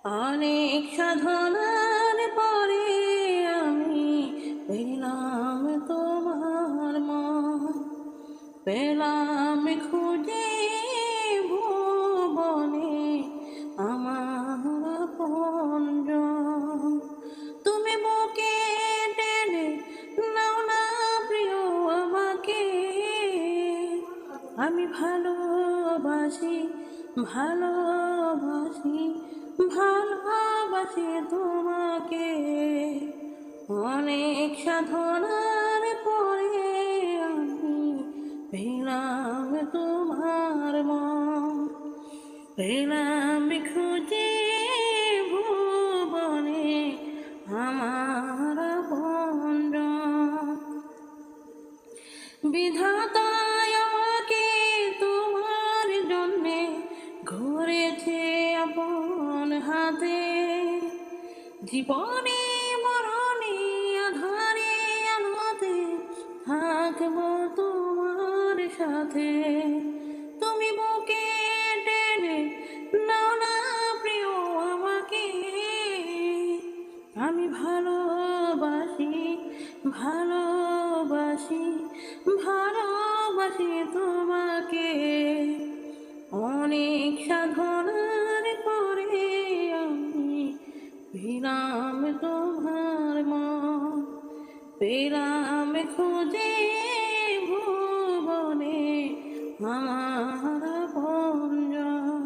অনেক সাধনার পরে আমি পেলাম তোমার মন, পেলাম খুঁজে ভুবনে আমার আপনজন। তুমি বুকে টেনে নাও না প্রিয় আমাকে, আমি ভালোবাসি ভালোবাসি ভালোবাসি তোমাকে। অনেক সাধনার পরে আমি পেলাম তোমার মন, পেলাম খুঁজে ভুবনে আমার আপনজন। বিধাতা আমাকে তোমার জন্যে ঘুরেছে আপন হাতে, জীবনে মরণে আধারে আলোতে থাকবো তোমার সাথে। তুমি বুকে টেনে নাও না প্রিয় আমাকে, আমি ভালোবাসি ভালোবাসি ভালোবাসি তোমাকে। অনেক সাধনার পরে আমি পেলাম তোমার মন, পেলাম খুঁজে ভুবনে আমার আপনজন।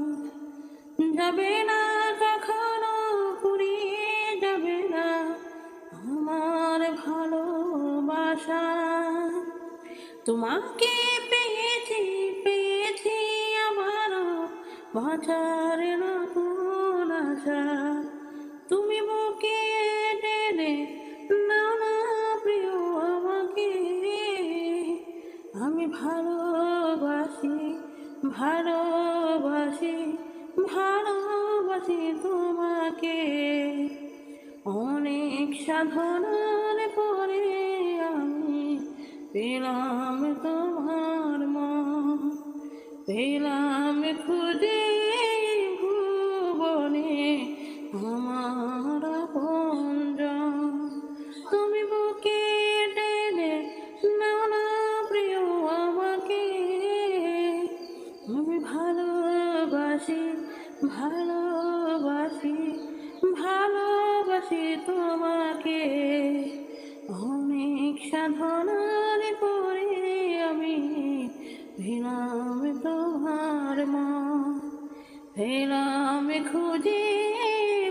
যাবে না কখনো ফুরিয়ে যাবে না আমার ভালোবাসা, তোমাকে পেয়েছি পেয়েছি আবারও বাঁচার নতুন আশা। তুমি বুকে টেনে নাও না প্রিয় আমাকে, আমি ভালোবাসি ভালোবাসি ভালোবাসি তোমাকে। অনেক সাধনার পরে আমি পেলাম তোমার মন, পেলাম খুঁজে ভুবনে আমার আপনজন। তুমি বুকে টেনে নাও না প্রিয় আমাকে, আমি ভালোবাসি ভালোবাসি ভালোবাসি তোমাকে। অনেক সাধনার পরে আমি পেলাম তোমার মন, পেলাম খুঁজে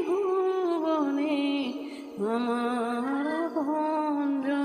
ভুবনে আমার আপনজন।